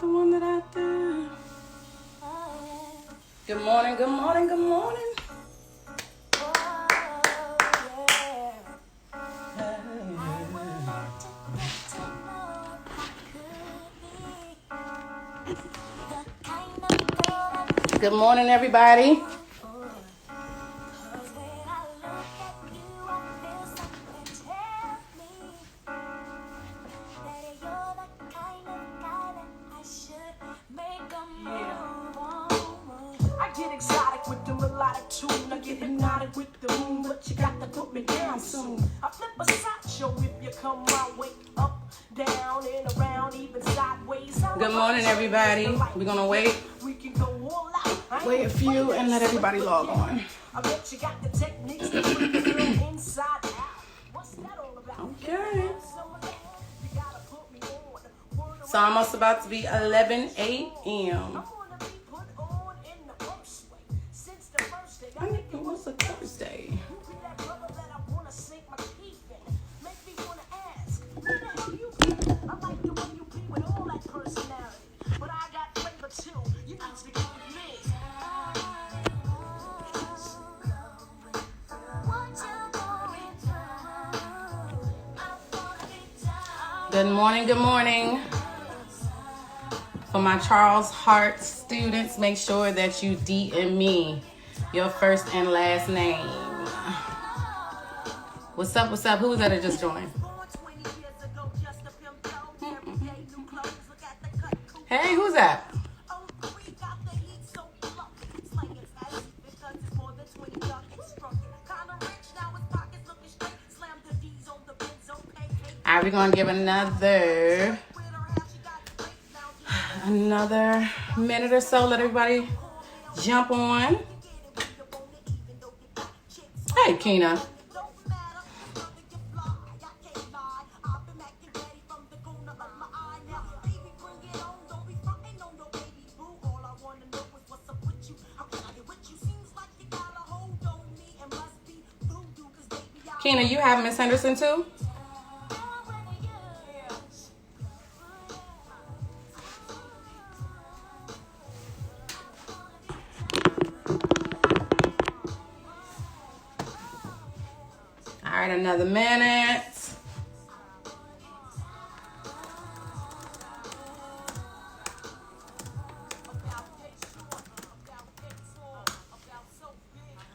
the one that I did. Good morning, good morning, good morning. Good morning, everybody. Good morning, everybody. We're gonna wait a few and let everybody log on. Okay. It's almost about to be 11 a.m. I think it was a Thursday. Good morning, good morning. For my Charles Hart students, make sure that you DM me your first and last name. What's up, what's up? Who was that just joined? Hey, who's that? All right, we're going to give another minute or so. Let everybody jump on. Hey, Keena. Keena, you have Miss Henderson too? All right, another minute.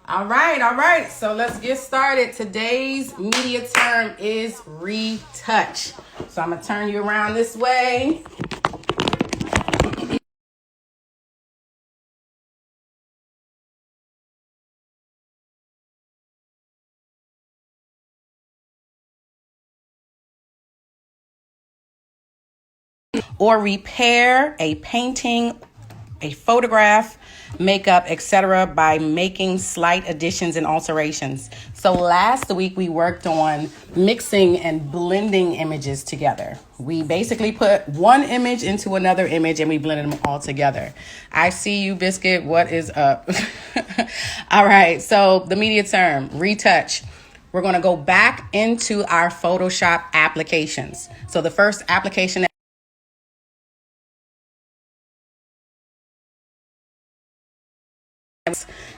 All right. So let's get started. Today's media term is retouch. So I'm going to turn you around this way. Or repair a painting, a photograph, makeup, etc. by making slight additions and alterations. So last week we worked on mixing and blending images together. We basically put one image into another image and we blended them all together. I see you, Biscuit. What is up? All right. So the media term, retouch. We're going to go back into our Photoshop applications. So the first application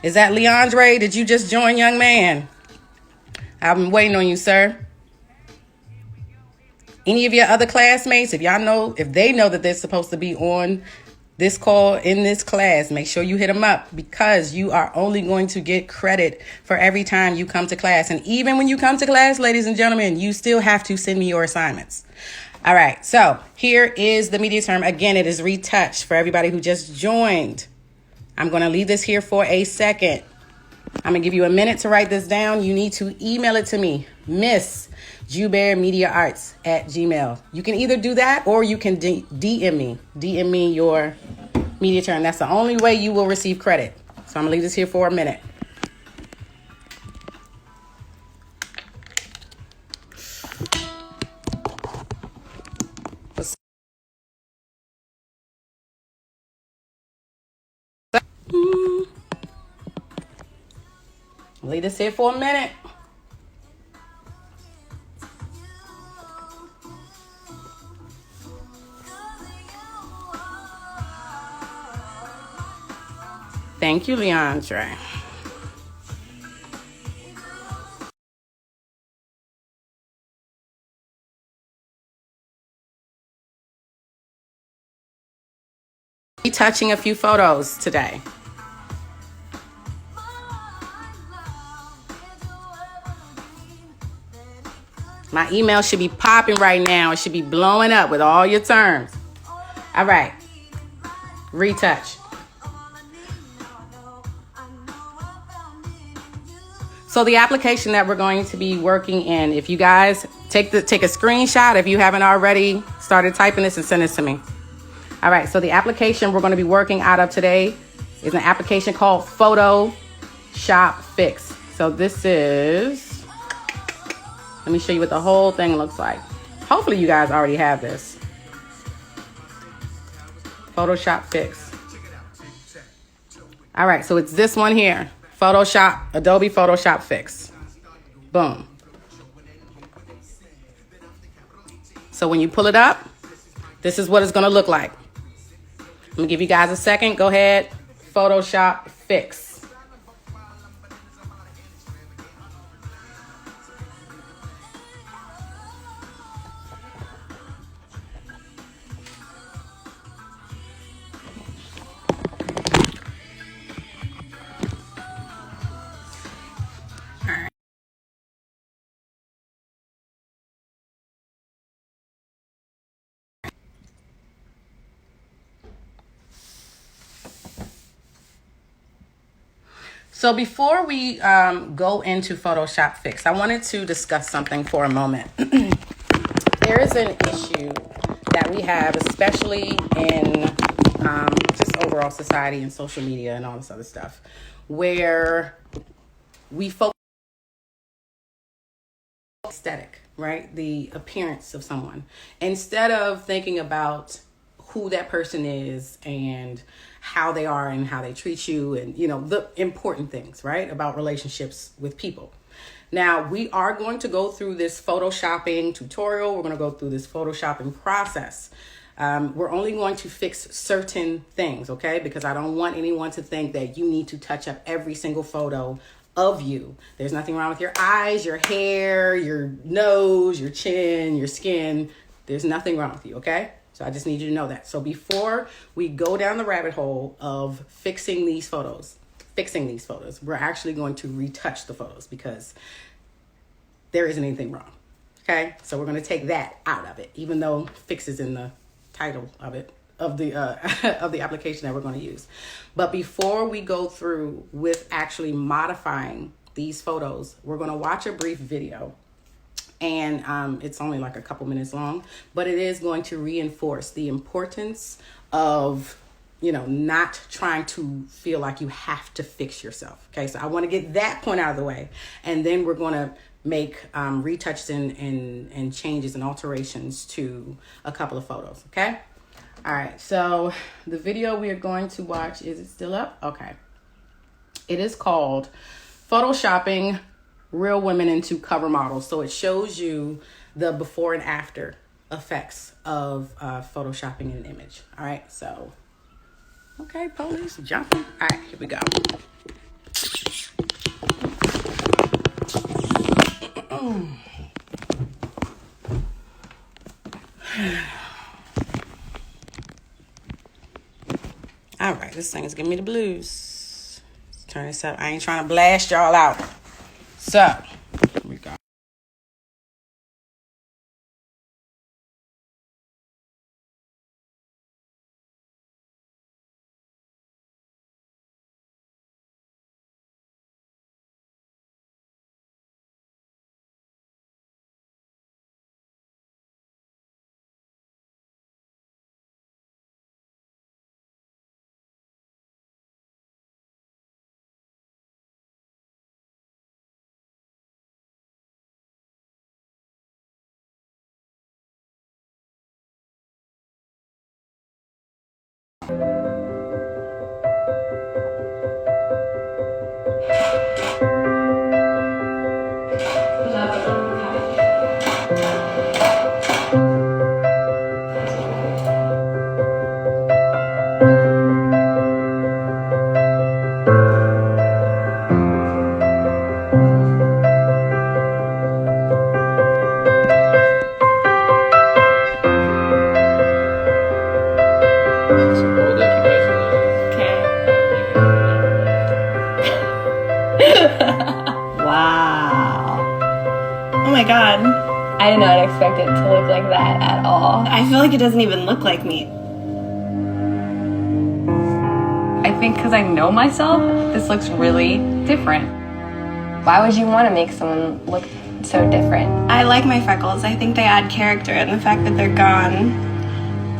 is that Leandre? Did you just join, young man? I've been waiting on you, sir. Any of your other classmates, if they know that they're supposed to be on this call in this class, make sure you hit them up, because you are only going to get credit for every time you come to class. And even when you come to class, ladies and gentlemen, you still have to send me your assignments. All right, so here is the media term. Again, it is retouch for everybody who just joined. I'm going to leave this here for a second. I'm going to give you a minute to write this down. You need to email it to me, Miss Joubert Media Arts @gmail. You can either do that or you can DM me. DM me your media term. That's the only way you will receive credit. So I'm going to leave this here for a minute. Leave this here for a minute. Thank you, Leandre. Retouching a few photos today. My email should be popping right now. It should be blowing up with all your terms. All right. Retouch. So the application that we're going to be working in, if you guys take a screenshot, if you haven't already started typing this and send this to me. All right. So the application we're going to be working out of today is an application called Photoshop Fix. So this is, let me show you what the whole thing looks like. Hopefully you guys already have this. Photoshop Fix. All right, so it's this one here. Photoshop, Adobe Photoshop Fix. Boom. So when you pull it up, this is what it's gonna look like. I'm gonna give you guys a second. Go ahead, Photoshop Fix. So before we go into Photoshop Fix, I wanted to discuss something for a moment. There is an issue that we have, especially in just overall society and social media and all this other stuff, where we focus on aesthetic, right? The appearance of someone, instead of thinking about who that person is and how they are and how they treat you and, you know, the important things, right, about relationships with people. Now, we are going to go through this Photoshopping tutorial. We're going to go through this Photoshopping process. We're only going to fix certain things, okay? Because I don't want anyone to think that you need to touch up every single photo of you. There's nothing wrong with your eyes, your hair, your nose, your chin, your skin. There's nothing wrong with you, okay? So I just need you to know that. So before we go down the rabbit hole of fixing these photos, we're actually going to retouch the photos because there isn't anything wrong. Okay, so we're going to take that out of it, even though fix is in the title of it, of the of the application that we're going to use. But before we go through with actually modifying these photos, we're going to watch a brief video. And it's only like a couple minutes long, but it is going to reinforce the importance of, you know, not trying to feel like you have to fix yourself. Okay, so I want to get that point out of the way, and then we're going to make retouches and changes and alterations to a couple of photos. Okay, all right, so the video we are going to watch, is it still up? Okay, it is called Photoshopping Real Women into Cover Models. So it shows you the before and after effects of photoshopping an image. All right, so, okay, police jumping. All right, here we go. All right, this thing is giving me the blues. Let's turn this up. I ain't trying to blast y'all out. So, here we go. I did not expect it to look like that at all. I feel like it doesn't even look like me. I think because I know myself, this looks really different. Why would you want to make someone look so different? I like my freckles. I think they add character, and the fact that they're gone,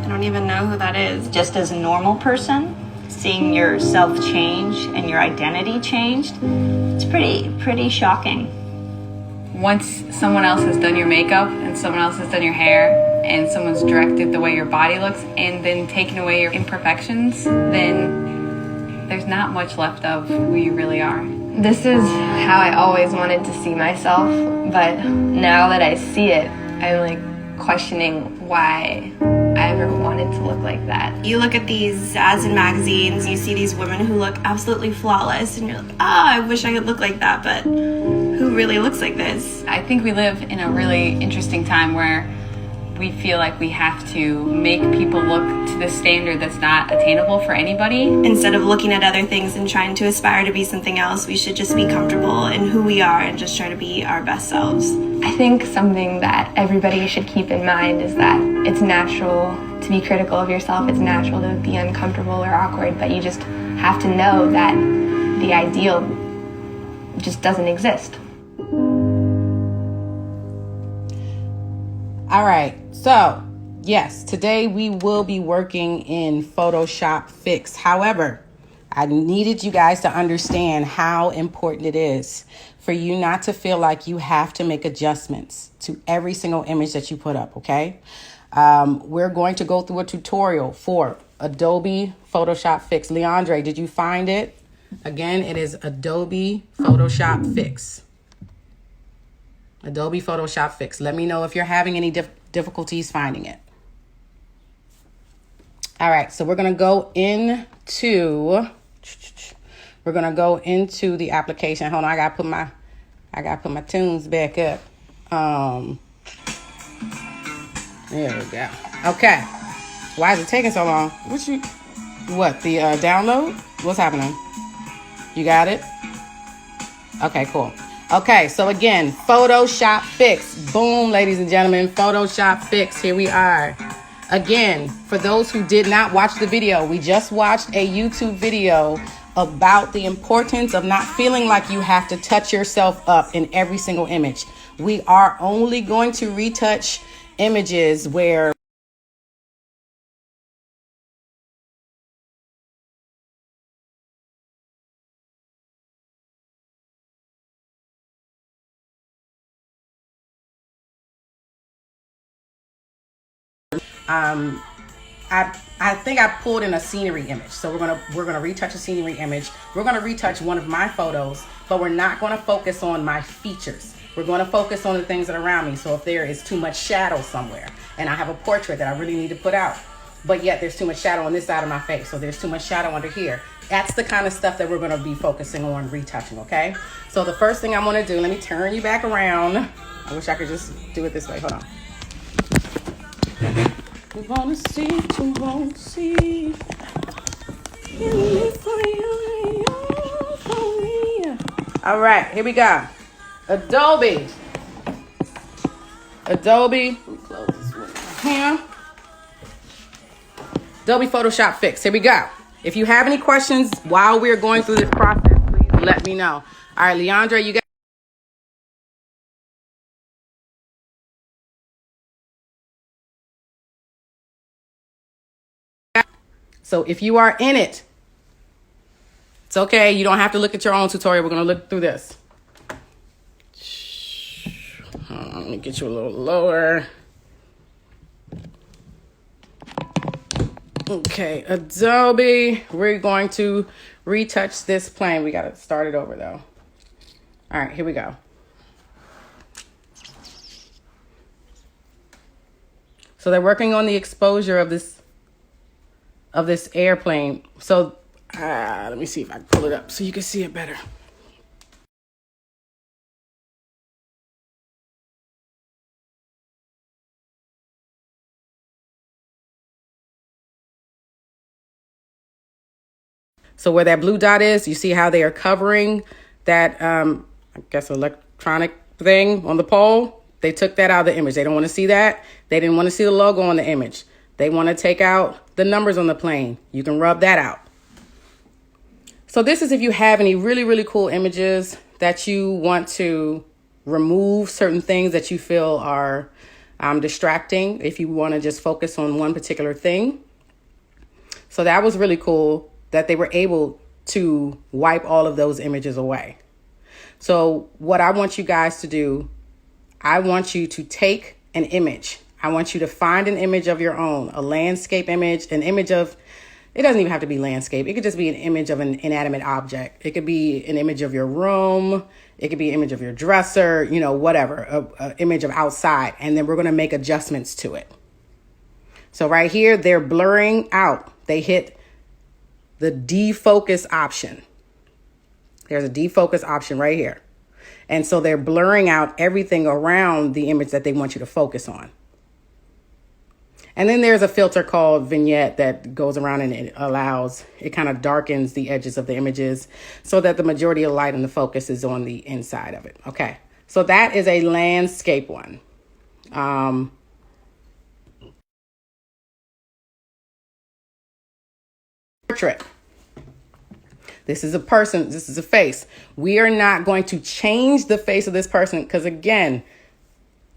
I don't even know who that is. Just as a normal person, seeing yourself change and your identity changed, it's pretty shocking. Once someone else has done your makeup and someone else has done your hair and someone's directed the way your body looks and then taken away your imperfections, then there's not much left of who you really are. This is how I always wanted to see myself, but now that I see it, I'm like questioning why I ever wanted to look like that. You look at these ads in magazines, you see these women who look absolutely flawless, and you're like, I wish I could look like that, but who really looks like this? I think we live in a really interesting time where we feel like we have to make people look to the standard that's not attainable for anybody. Instead of looking at other things and trying to aspire to be something else, we should just be comfortable in who we are and just try to be our best selves. I think something that everybody should keep in mind is that it's natural to be critical of yourself. It's natural to be uncomfortable or awkward, but you just have to know that the ideal just doesn't exist. All right, so yes, today we will be working in Photoshop Fix. However, I needed you guys to understand how important it is for you not to feel like you have to make adjustments to every single image that you put up, okay? We're going to go through a tutorial for Adobe Photoshop Fix. Leandre, did you find it? Again, it is Adobe Photoshop Fix. Adobe Photoshop Fix. Let me know if you're having any difficulties finding it. All right, so we're gonna go into the application. Hold on, I gotta put my tunes back up. There we go. Okay. Why is it taking so long? What the download? What's happening? You got it? Okay, cool. Okay, so again, Photoshop Fix. Boom, ladies and gentlemen, Photoshop Fix. Here we are. Again, for those who did not watch the video, we just watched a YouTube video about the importance of not feeling like you have to touch yourself up in every single image. We are only going to retouch images where I think I pulled in a scenery image. So we're gonna retouch a scenery image. We're gonna retouch one of my photos, but we're not gonna focus on my features. We're gonna focus on the things that are around me. So if there is too much shadow somewhere, and I have a portrait that I really need to put out, but yet there's too much shadow on this side of my face, so there's too much shadow under here. That's the kind of stuff that we're gonna be focusing on retouching, okay? So the first thing I'm gonna do, let me turn you back around. I wish I could just do it this way, hold on. You wanna see, you won't see. All right, here we go. Adobe. Let me close this one here. Adobe Photoshop Fix. Here we go. If you have any questions while we're going through this process, please let me know. All right, Leandre, you got. So if you are in it, it's okay. You don't have to look at your own tutorial. We're going to look through this. Let me get you a little lower. Okay, Adobe. We're going to retouch this plane. We got to start it over, though. All right, here we go. So they're working on the exposure of this airplane. So let me see if I can pull it up so you can see it better. So where that blue dot is, you see how they are covering that, I guess, electronic thing on the pole? They took that out of the image. They don't want to see that. They didn't want to see the logo on the image. They want to take out the numbers on the plane. You can rub that out. So this is if you have any really, really cool images that you want to remove, certain things that you feel are distracting, if you want to just focus on one particular thing. So that was really cool that they were able to wipe all of those images away. So what I want you guys to do, I want you to take an image. I want you to find an image of your own, a landscape image, an image of, it doesn't even have to be landscape. It could just be an image of an inanimate object. It could be an image of your room. It could be an image of your dresser, you know, whatever, an image of outside. And then we're going to make adjustments to it. So right here, they're blurring out. They hit the defocus option. There's a defocus option right here. And so they're blurring out everything around the image that they want you to focus on. And then there's a filter called vignette that goes around and it kind of darkens the edges of the images so that the majority of light and the focus is on the inside of it. Okay, so that is a landscape one. Portrait. This is a person, this is a face. We are not going to change the face of this person because, again,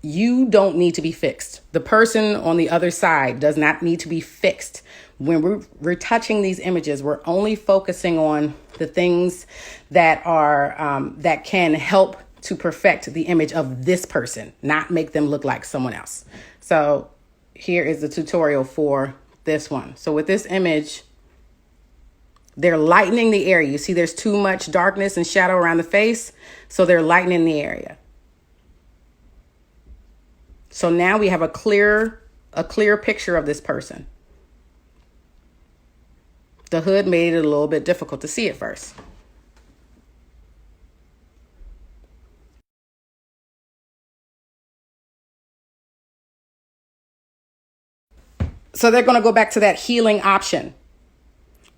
you don't need to be fixed. The person on the other side does not need to be fixed. When we're touching these images, we're only focusing on the things that are that can help to perfect the image of this person, not make them look like someone else. So here is the tutorial for this one. So with this image, they're lightening the area. You see there's too much darkness and shadow around the face, so they're lightening the area. So now we have a clear picture of this person. The hood made it a little bit difficult to see at first. So they're going to go back to that healing option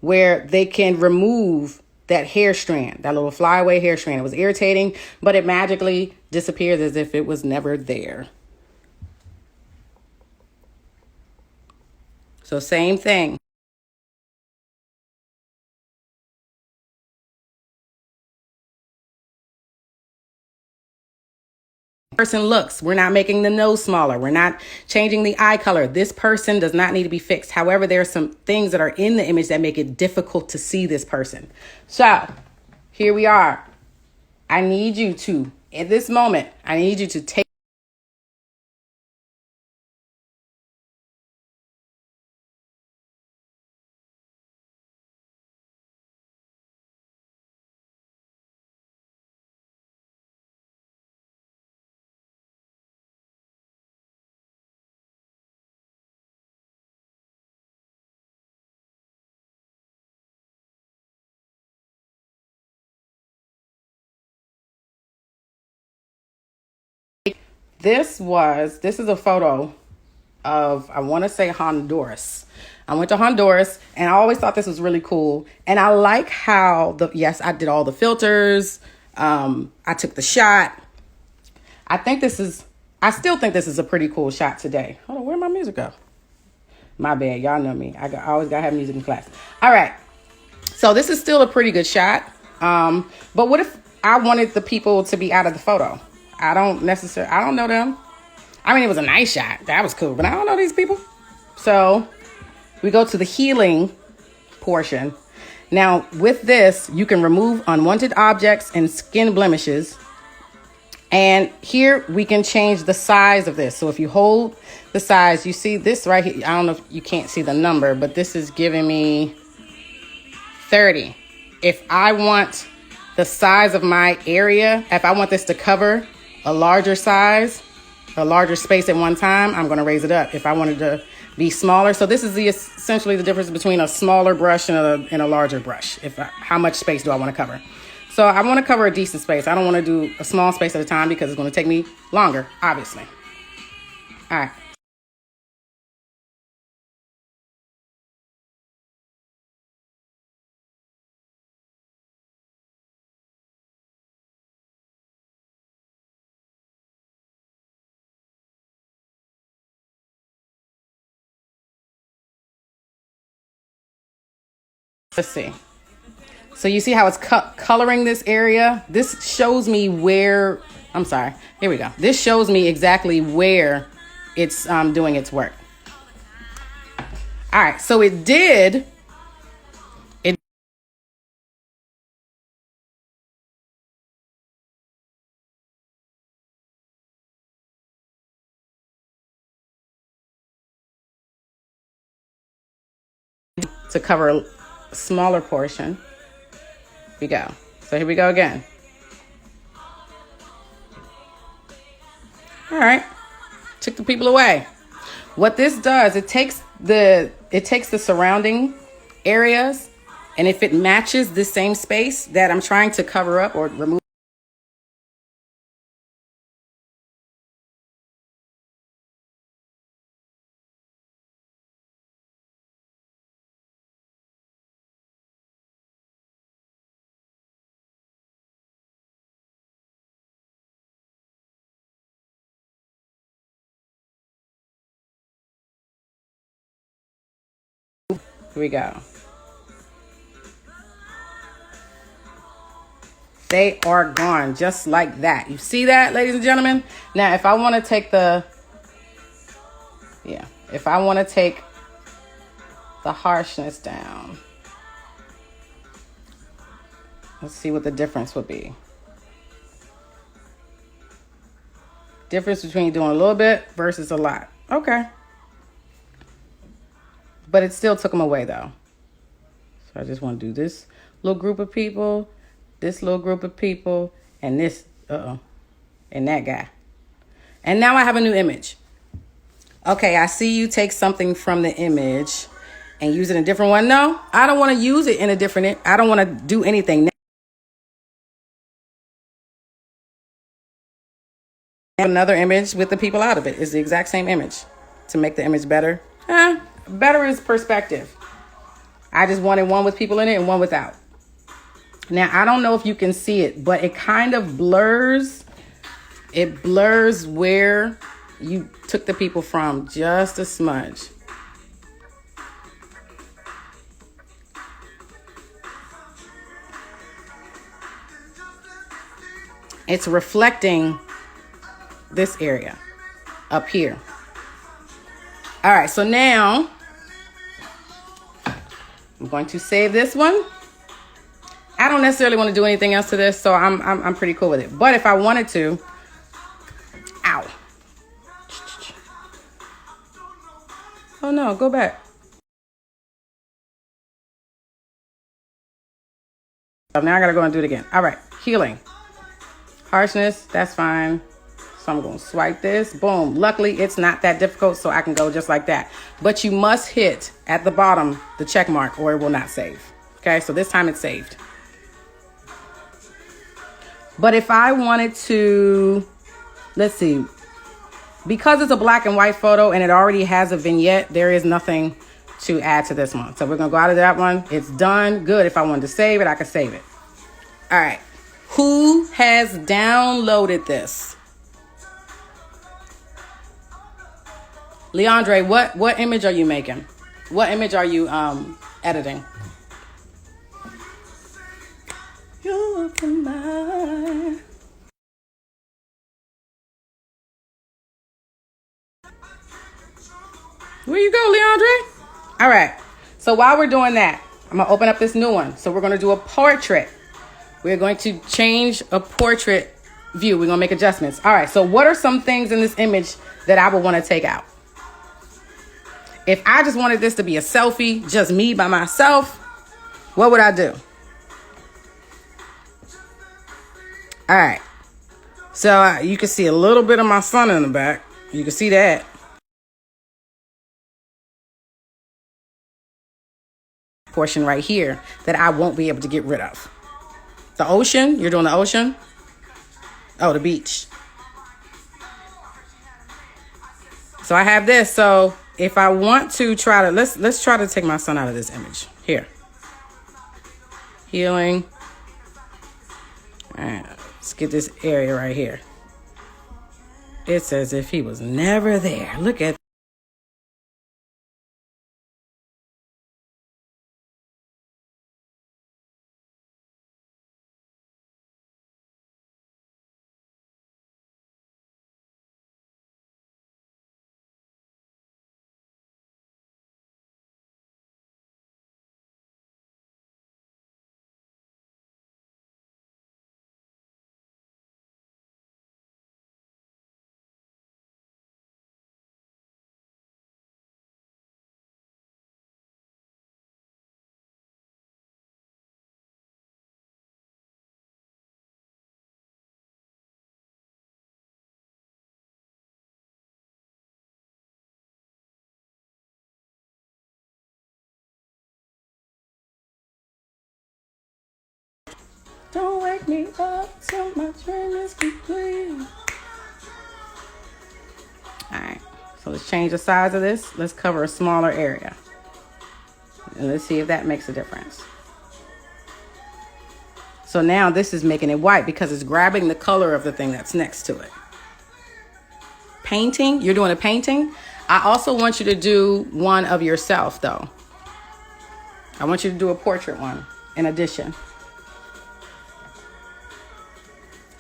where they can remove that hair strand, that little flyaway hair strand. It was irritating, but it magically disappears as if it was never there. So same thing. Person looks. We're not making the nose smaller. We're not changing the eye color. This person does not need to be fixed. However, there are some things that are in the image that make it difficult to see this person. So here we are. I need you to, at this moment, I need you to take this is a photo of, I want to say, Honduras. I went to Honduras and I always thought this was really cool. And I like how yes, I did all the filters. I took the shot. I still think this is a pretty cool shot today. Hold on, where'd my music go? My bad, y'all know me. I always gotta have music in class. All right, so this is still a pretty good shot. But what if I wanted the people to be out of the photo? I don't know them. I mean, it was a nice shot. That was cool, but I don't know these people. So we go to the healing portion. Now, with this, you can remove unwanted objects and skin blemishes. And here we can change the size of this. So if you hold the size, you see this right here. I don't know if you can't see the number, but this is giving me 30. If I want the size of my area, if I want this to cover a larger size, a larger space at one time, I'm going to raise it up. If I wanted to be smaller, so this is essentially the difference between a smaller brush and a larger brush. How much space do I want to cover? So I want to cover a decent space. I don't want to do a small space at a time because it's going to take me longer, obviously. All right. Let's see. So you see how it's coloring this area? This shows me where, I'm sorry, here we go. This shows me exactly where it's doing its work. All right, so it did. To cover a smaller portion. Here we go. So here we go again. All right, took the people away. What this does, it takes the surrounding areas, and if it matches the same space that I'm trying to cover up or remove, here we go. They are gone just like that. You see that, ladies and gentlemen? Now, if I want to take the harshness down, let's see what the difference would be. Difference between doing a little bit versus a lot. Okay. But it still took them away, though. So I just want to do this little group of people, this little group of people, and this, and that guy. And now I have a new image. Okay, I see you take something from the image and use it in a different one. No, I don't want to use it in a different, I don't want to do anything. Another image with the people out of it is the exact same image to make the image better. Better is perspective. I just wanted one with people in it and one without. Now, I don't know if you can see it, but it kind of blurs. It blurs where you took the people from just a smudge. It's reflecting this area up here. All right, so now I'm going to save this one. I don't necessarily want to do anything else to this, so I'm pretty cool with it. But if I wanted to, ow. Oh no, go back. So now I gotta go and do it again. All right, healing. Harshness, that's fine. So I'm going to swipe this. Boom. Luckily, it's not that difficult, so I can go just like that. But you must hit at the bottom the check mark or it will not save. Okay, so this time it's saved. But if I wanted to, let's see, because it's a black and white photo and it already has a vignette, there is nothing to add to this one. So we're going to go out of that one. It's done. Good. If I wanted to save it, I could save it. All right. Who has downloaded this? Leandre, what image are you making? What image are you editing? You're mine. Where you go, Leandre? All right. So while we're doing that, I'm going to open up this new one. So we're going to do a portrait. We're going to change a portrait view. We're going to make adjustments. All right. So what are some things in this image that I would want to take out? If I just wanted this to be a selfie, just me by myself, what would I do? All right. So you can see a little bit of my son in the back. You can see that. Portion right here that I won't be able to get rid of. The ocean. You're doing the ocean? Oh, the beach. So I have this. So if I want to try to, let's try to take my son out of this image. Here. Healing. All right, let's get this area right here. It's as if he was never there. Look at Don't wake me up till my dream is complete. Alright, so let's change the size of this. Let's cover a smaller area. And let's see if that makes a difference. So now this is making it white because it's grabbing the color of the thing that's next to it. Painting, you're doing a painting. I also want you to do one of yourself though. I want you to do a portrait one in addition.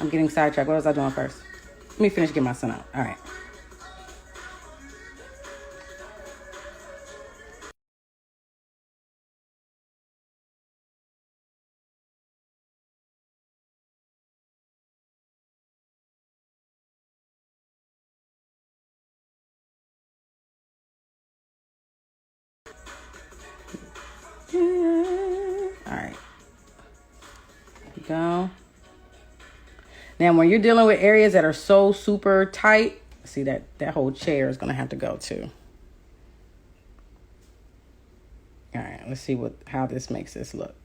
I'm getting sidetracked. What was I doing first? Let me finish getting my son out. All right. All right. There we go. Now, when you're dealing with areas that are so super tight, see that whole chair is going to have to go too. All right, let's see how this makes this look.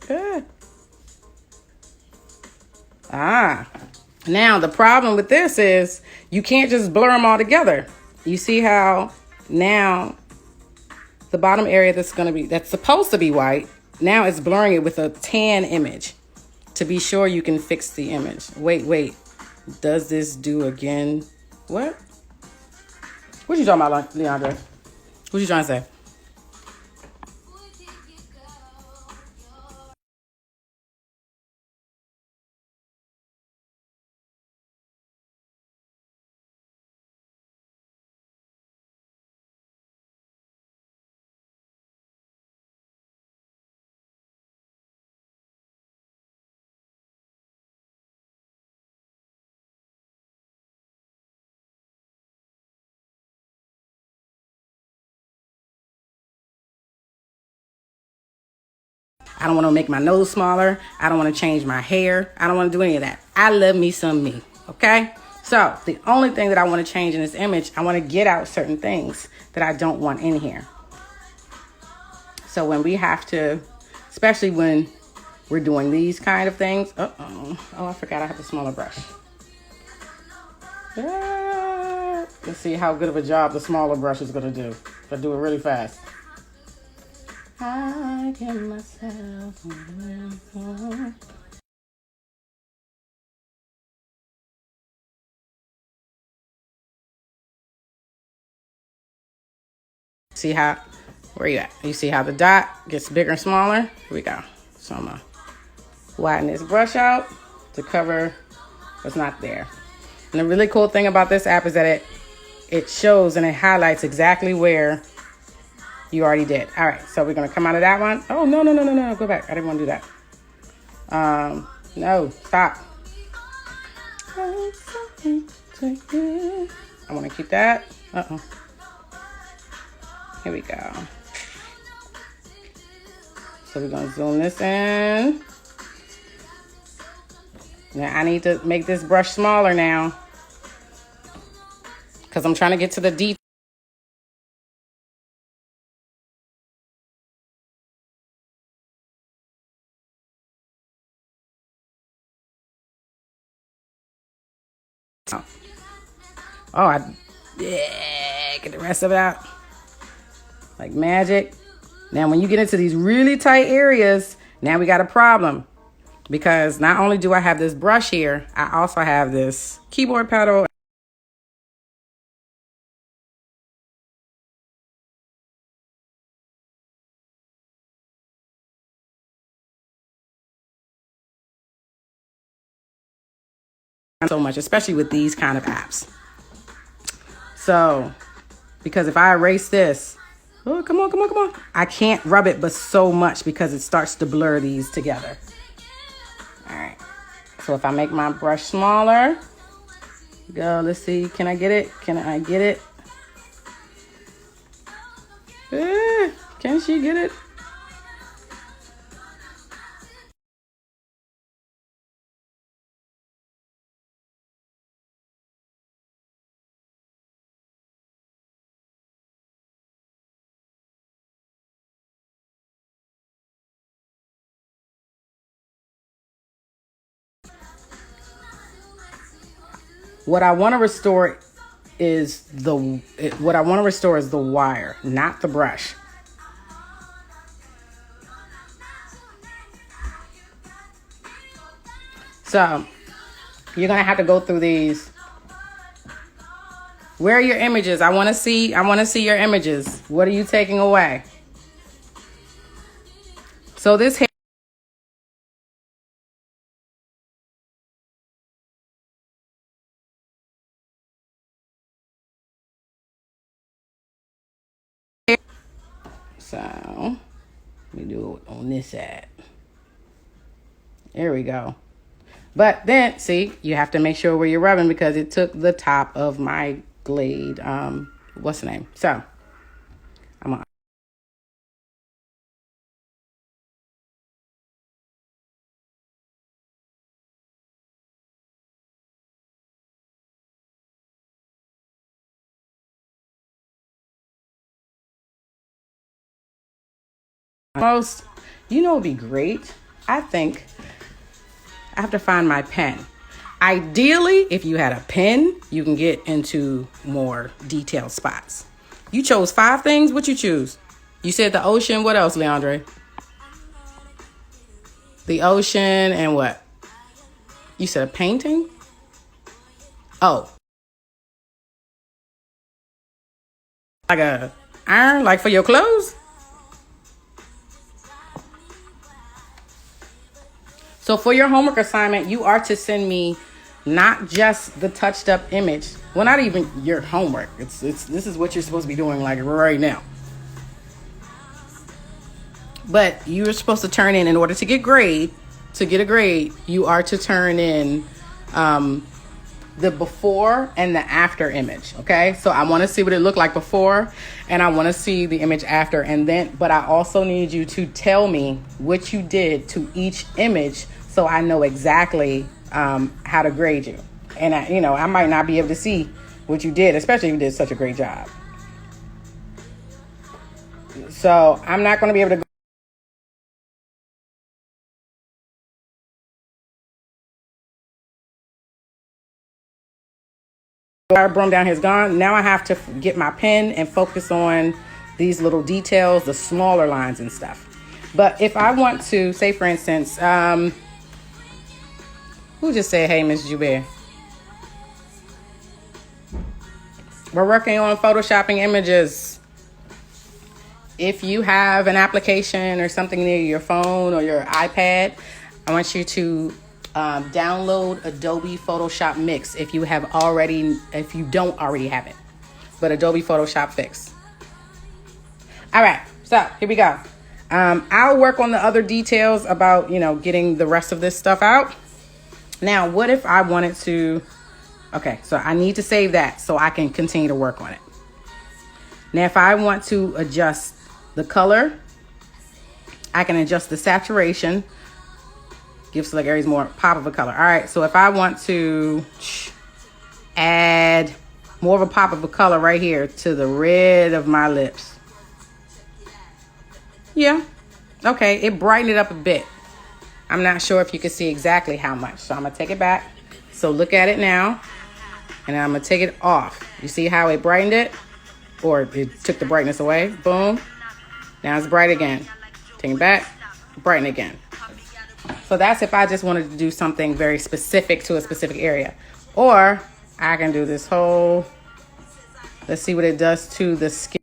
Good. Now the problem with this is you can't just blur them all together. You see how now the bottom area that's supposed to be white, now it's blurring it with a tan image to be sure you can fix the image. Wait. Does this do again? What? What you talking about, Leandra? What you trying to say? I don't want to make my nose smaller. I don't want to change my hair. I don't want to do any of that. I love me some me, okay? So the only thing that I want to change in this image, I want to get out certain things that I don't want in here. So when we have to, especially when we're doing these kind of things. Oh, I forgot I have a smaller brush. Let's see how good of a job the smaller brush is going to do. If I do it really fast. I give myself a See how, where you at? You see how the dot gets bigger and smaller? Here we go. So I'm going to widen this brush out to cover what's not there. And the really cool thing about this app is that it shows and it highlights exactly where you already did. All right, so we're going to come out of that one. Oh, no. Go back. I didn't want to do that. No, stop. I want to keep that. Here we go. So we're going to zoom this in. Now I need to make this brush smaller now because I'm trying to get to the detail. Get the rest of it out like magic. Now when you get into these really tight areas, now we got a problem because not only do I have this brush here, I also have this keyboard pedal. So much, especially with these kind of apps. So, because if I erase this, oh, come on. I can't rub it but so much because it starts to blur these together. All right. So if I make my brush smaller, go, let's see. Can I get it? Can she get it? What I want to restore is the wire, not the brush. So you're gonna have to go through these. Where are your images? I want to see your images. What are you taking away? So this hair, so let me do it on this side. There we go. But then, see, you have to make sure where you're rubbing because it took the top of my Glade, what's the name? So, I'm gonna almost, you know, it'd be great. I think I have to find my pen. Ideally, if you had a pen, you can get into more detailed spots. You chose 5 things. What you choose? You said the ocean. What else, Leandre? The ocean and what? You said a painting? Oh. Like a iron, like for your clothes? So for your homework assignment, you are to send me not just the touched up image. Well, not even your homework. This is what you're supposed to be doing like right now. But you're supposed to turn in order to get a grade, you are to turn in the before and the after image. Okay. So I want to see what it looked like before and I want to see the image after. And then, but I also need you to tell me what you did to each image so I know exactly how to grade you. And I might not be able to see what you did, especially if you did such a great job. So I'm not going to be able to our broom down here is gone. Now I have to get my pen and focus on these little details, the smaller lines and stuff. But if I want to, say for instance, who just said, hey, Miss Joubert? We're working on photoshopping images. If you have an application or something near your phone or your iPad, I want you to download Adobe Photoshop Mix if you don't already have it. But Adobe Photoshop Fix. All right, so here we go. I'll work on the other details about, getting the rest of this stuff out. Now, what if I wanted to, okay, so I need to save that so I can continue to work on it. Now, if I want to adjust the color, I can adjust the saturation, give select areas more pop of a color. All right, so if I want to add more of a pop of a color right here to the red of my lips. Yeah, okay, it brightened it up a bit. I'm not sure if you can see exactly how much, so I'm gonna take it back. So look at it now, and I'm gonna take it off. You see how it brightened it? Or it took the brightness away, boom. Now it's bright again. Take it back, brighten again. So that's if I just wanted to do something very specific to a specific area. Or I can do this whole, let's see what it does to the skin.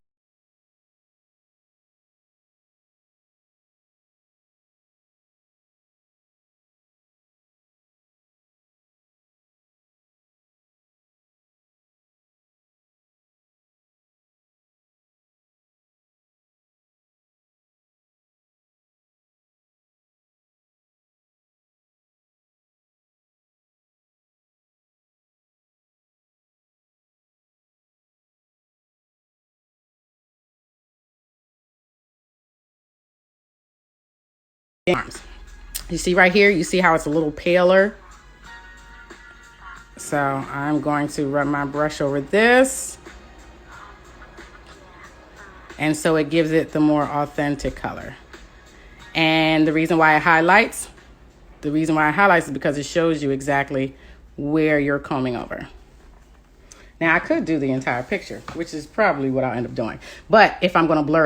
Arms. You see right here, you see how it's a little paler. So I'm going to run my brush over this. And so it gives it the more authentic color. And the reason why it highlights is because it shows you exactly where you're combing over. Now, I could do the entire picture, which is probably what I'll end up doing. But if I'm going to blur,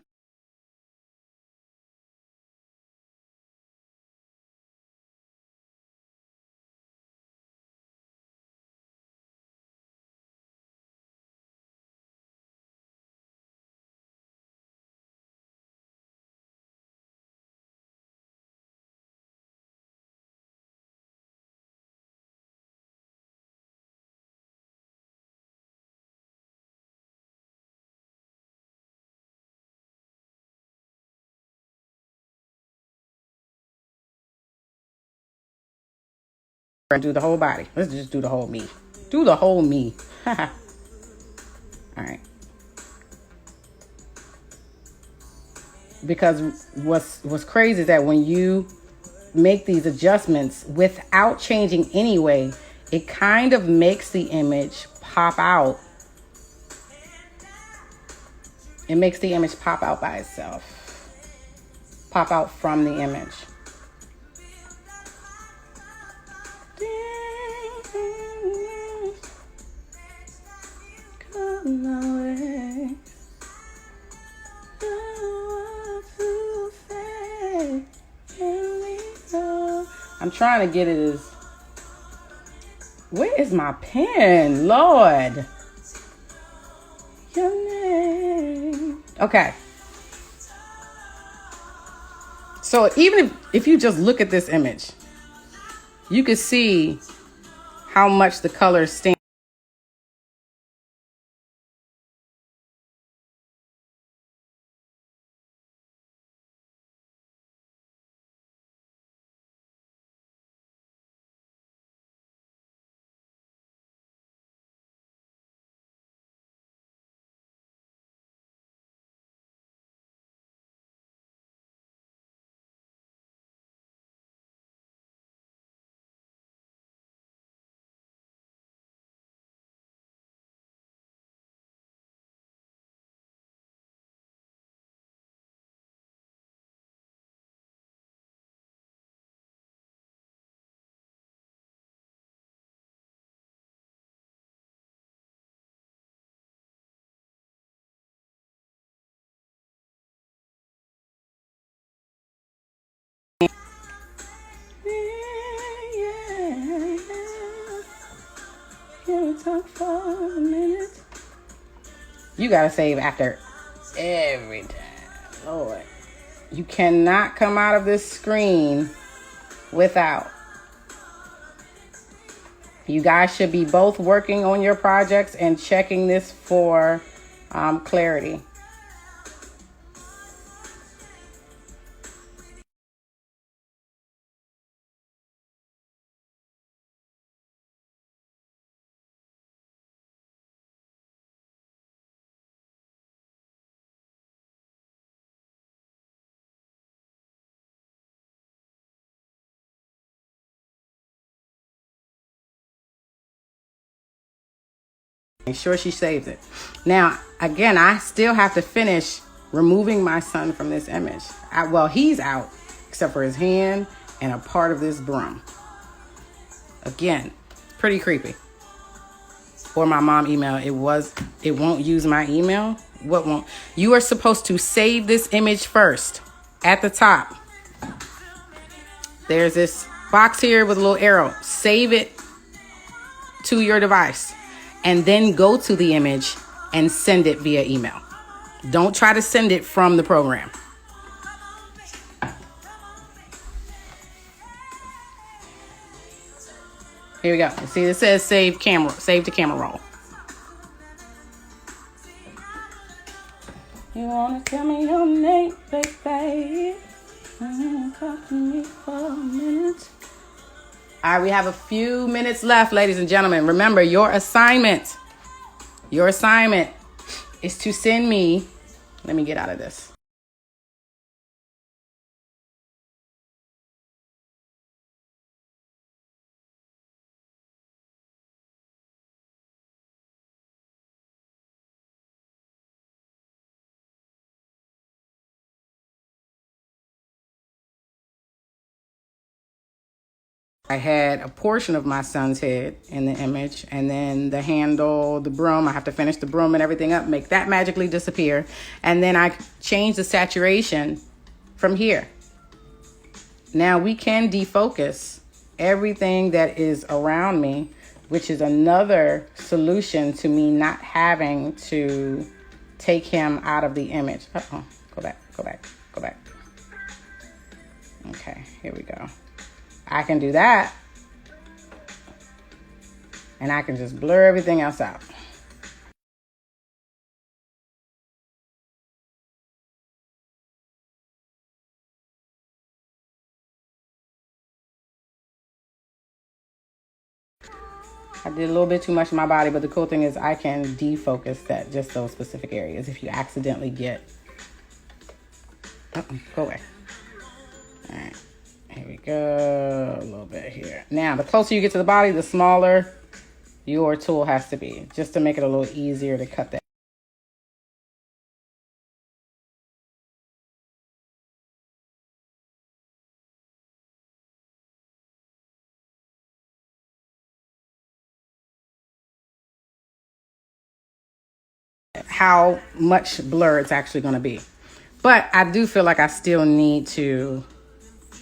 do the whole body. Let's just do the whole me. Do the whole me. All right. Because what's crazy is that when you make these adjustments without changing anyway, it kind of makes the image pop out. It makes the image pop out by itself. Pop out from the image. I'm trying to get it as... Where is my pen? Lord. Your name. Okay. So even if you just look at this image, you can see how much the colors stand. Talk for a minute. You gotta save after every time. Lord. You cannot come out of this screen without. You guys should be both working on your projects and checking this for clarity. Make sure she saves it. Now, again, I still have to finish removing my son from this image. Well, he's out, except for his hand and a part of this broom. Again, pretty creepy. Or my mom email. It won't use my email. What won't? You are supposed to save this image first. At the top, there's this box here with a little arrow. Save it to your device. And then go to the image and send it via email. Don't try to send it from the program. Here we go. See, it says save to camera roll. You wanna tell me your name, baby? Talk to me for a minute. All right, we have a few minutes left, ladies and gentlemen. Remember, your assignment is to send me, let me get out of this. I had a portion of my son's head in the image, and then the handle, the broom, I have to finish the broom and everything up, make that magically disappear. And then I change the saturation from here. Now we can defocus everything that is around me, which is another solution to me not having to take him out of the image. Uh-oh, go back. Okay, here we go. I can do that, and I can just blur everything else out. I did a little bit too much of my body, but the cool thing is I can defocus that, just those specific areas if you accidentally get... Go away. All right. Here we go. A little bit here. Now, the closer you get to the body, the smaller your tool has to be, just to make it a little easier to cut that. How much blur it's actually going to be. But I do feel like I still need to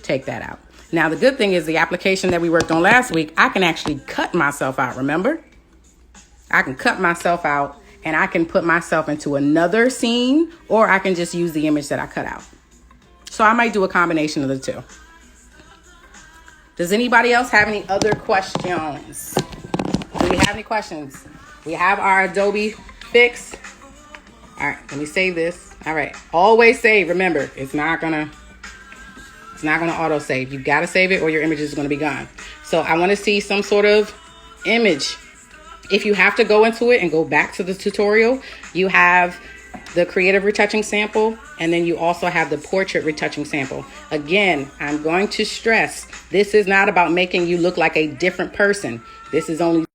take that out. Now, the good thing is the application that we worked on last week, I can actually cut myself out, remember? I can cut myself out, and I can put myself into another scene, or I can just use the image that I cut out. So I might do a combination of the two. Does anybody else have any other questions? Do we have any questions? We have our Adobe fix. All right, let me save this. All right, always save. Remember, it's not gonna auto save. You gotta save it, or your image is gonna be gone. So I want to see some sort of image. If you have to go into it and go back to the tutorial, you have the creative retouching sample, and then you also have the portrait retouching sample. Again, I'm going to stress, this is not about making you look like a different person. This is only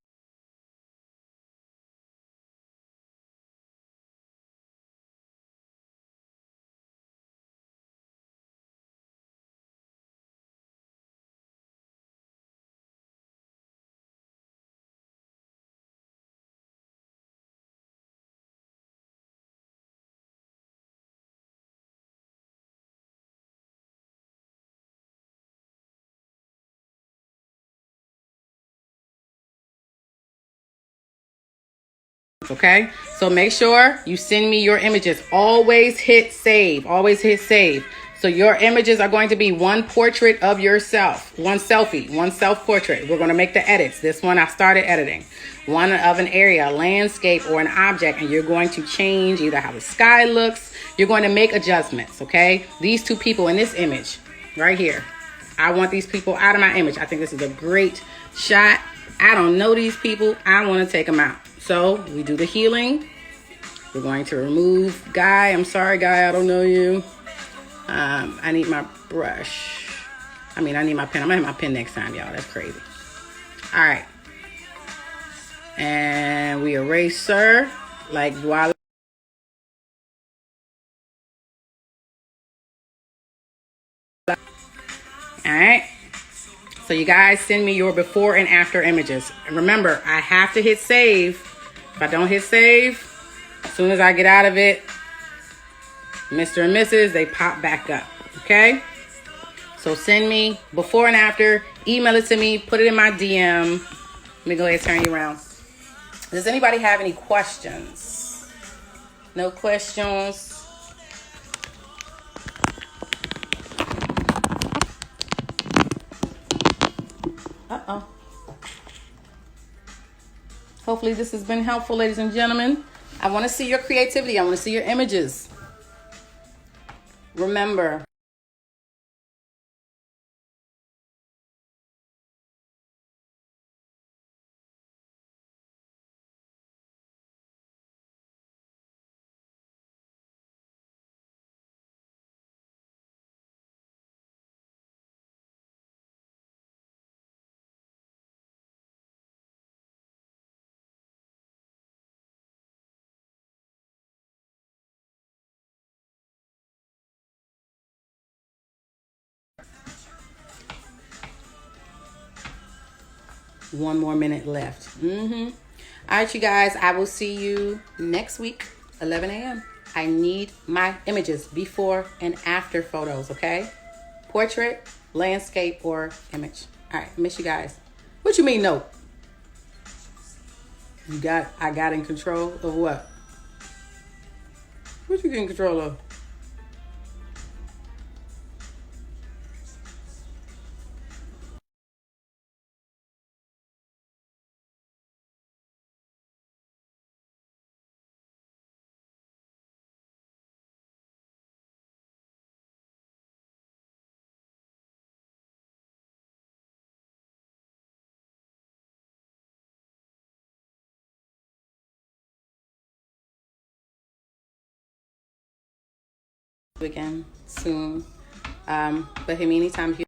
okay? So make sure you send me your images. Always hit save. Always hit save. So your images are going to be one portrait of yourself, one selfie, one self-portrait. We're going to make the edits. This one I started editing. One of an area, a landscape, or an object, and you're going to change either how the sky looks. You're going to make adjustments, okay? These two people in this image right here, I want these people out of my image. I think this is a great shot. I don't know these people. I want to take them out. So we do the healing. We're going to remove Guy. I'm sorry, Guy. I don't know you. I need my brush. I need my pen. I'm going to have my pen next time, y'all. That's crazy. All right. And we erase her like voila. All right. So you guys send me your before and after images. And remember, I have to hit save. If I don't hit save, as soon as I get out of it, Mr. and Mrs., they pop back up, okay? So send me before and after, email it to me, put it in my DM. Let me go ahead and turn you around. Does anybody have any questions? No questions? Uh-oh. Hopefully this has been helpful, ladies and gentlemen. I want to see your creativity. I want to see your images. Remember, 1 more minute left. All right, you guys, I will see you next week, 11 a.m. I need my images, before and after photos, okay? Portrait, landscape, or image. All right, miss you guys. What you mean, no? I got in control of what? What you get in control of? Again soon. But hit me anytime if you